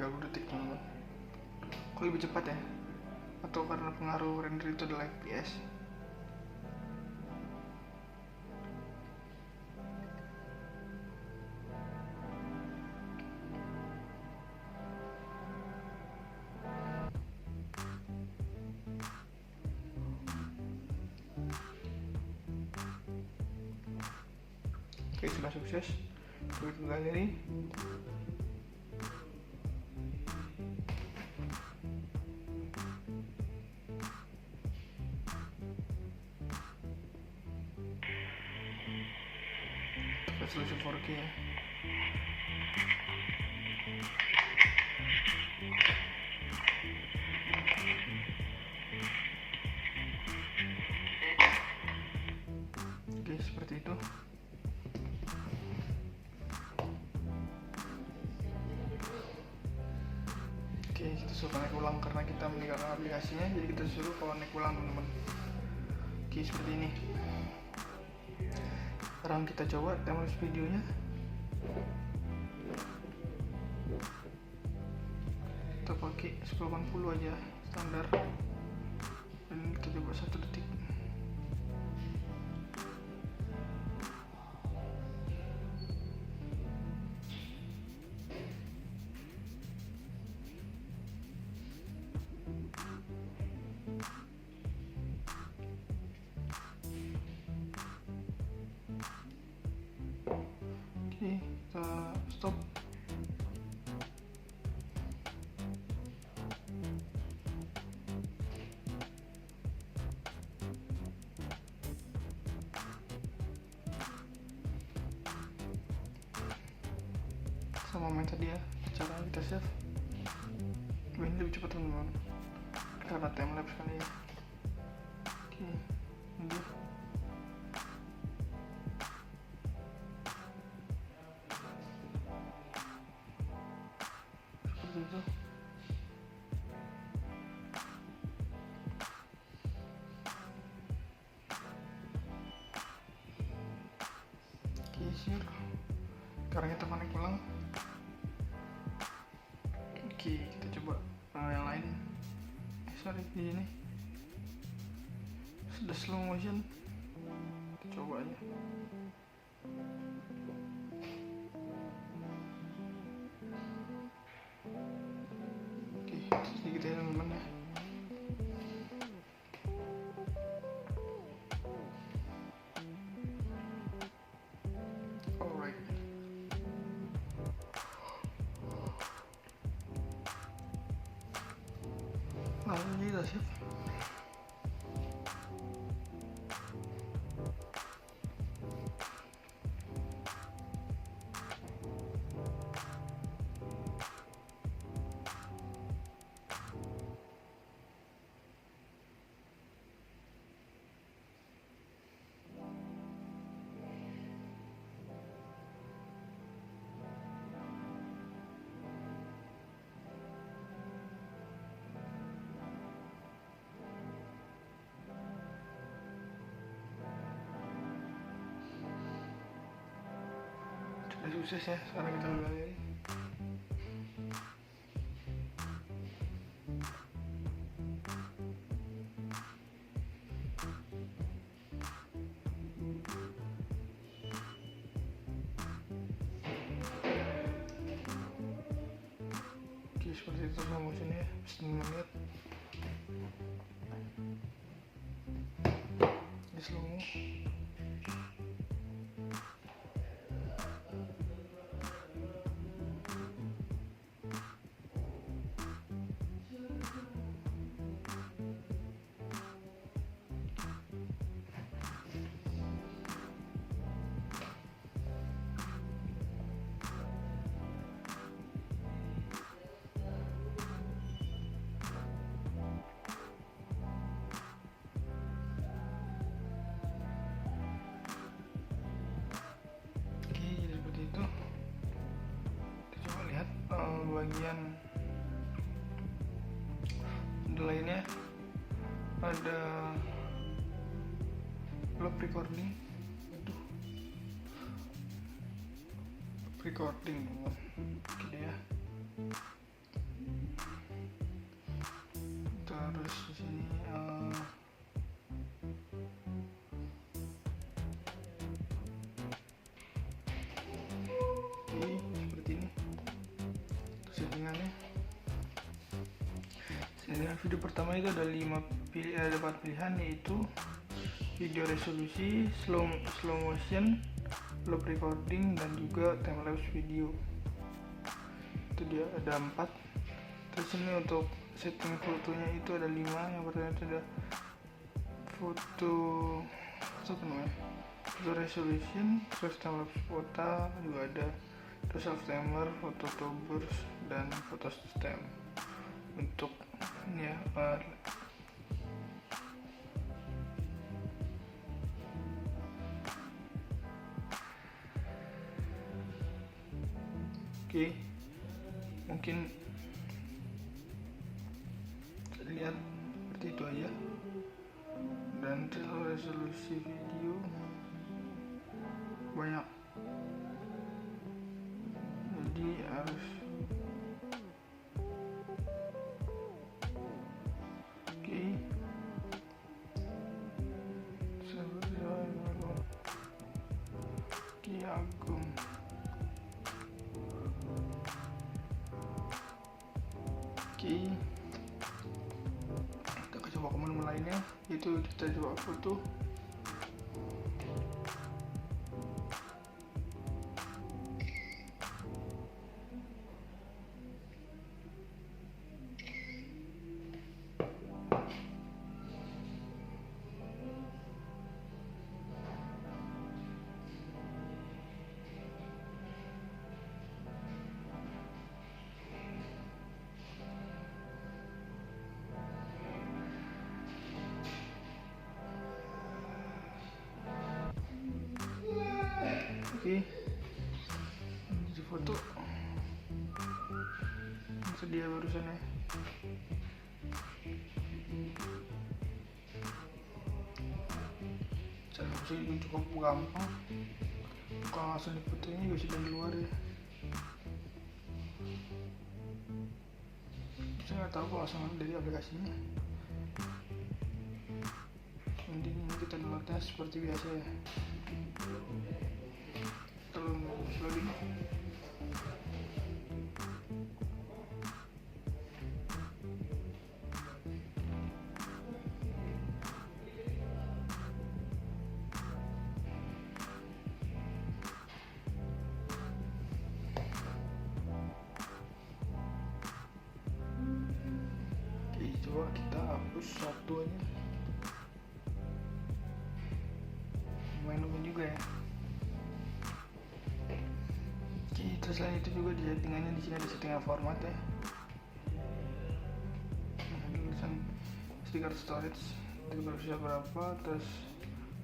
Detik teman-teman. Kok lebih cepat ya? Atau karena pengaruh render itu adalah FPS? Oke, sudah sukses. Klik ke galeri. Resolusi 4K ya. Oke, seperti itu. Oke, kita suruh connect ulang karena kita meninggalkan aplikasinya, jadi kita suruh connect ulang teman-teman. Oke, seperti ini. Sekarang kita coba timelapse videonya. Kita pakai 1080 aja standar, dan kita coba 1 detik. Oke, kita stop. Sama main tadi ya, cara kita save. Ini lebih cepat teman-teman karena timelapse kali ya. Oke, ini dia. Seperti itu. Oke, sure. Sekarang kita connect ulang. Oke, kita coba yang lain. Sorry, di sini sudah slow motion. Kita coba aja. Oke, sedikit ya teman-teman ya. Alright. Nah, ini udah siap. suksesnya. Sekarang kita mulai. Oke, seperti itu slow motionnya 9 menit. Di slow mo. Bagian lainnya ada loop recording. Oke ya. Terus di sini seperti ini settingannya. Video pertama itu ada 4 pilihan, yaitu video resolusi, slow motion, loop recording, dan juga time lapse video. Itu dia ada 4. Terus ini untuk setting fotonya itu ada 5. Yang pertama itu ada foto resolution, terus time lapse foto juga ada, terus self timer, foto tubers, dan foto stem. Untuk ini ya, oke, mungkin lihat seperti itu aja. Dan resolusi video banyak, jadi harus Agung. Oke, kita coba ke menu lainnya, yaitu kita coba foto. Oke, di foto sedia barusan ya. Cara itu cukup gampang. Kalau langsung di fotonya juga sudah di luar ya. Saya nggak tahu kalau langsung dari aplikasinya. Nanti kita downloadnya seperti biasa ya. Terus loading. Oke, coba kita hapus satu aja. Lumayan juga ya. Terus selain itu juga di settingannya, di sini ada settingan format ya. Tulisan stiker storage itu berusia berapa, terus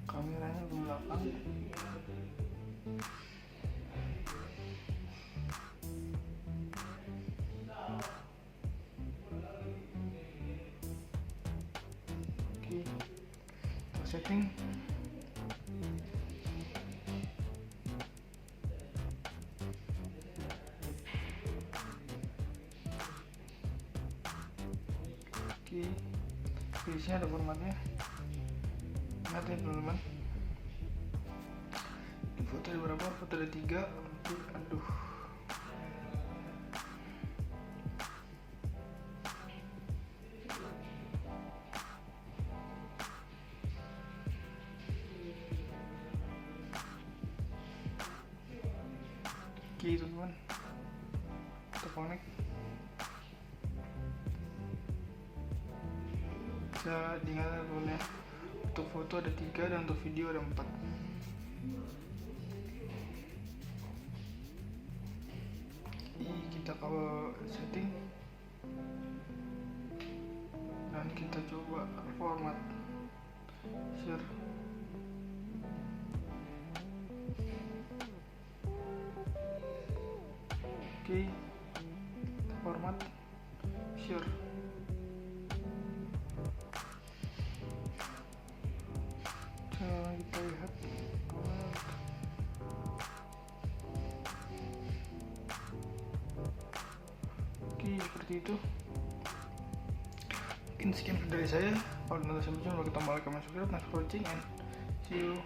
kameranya ke belakang. Oke, setting. Oke, di sini ada formatnya. Ingat ya teman-teman, di foto ada berapa? Foto ada 3. Oke, aduh, oke teman-teman, kita connect. Bisa diingat teman ya, untuk foto ada 3 dan untuk video ada 4. Kita ke setting dan kita coba format share. Oke, format share. Coba kita lihat. Oke, seperti itu. Mungkin sekian dari saya. Kalau nonton sampai jumpa, kita balik ke subscribe. Thanks for watching and see you.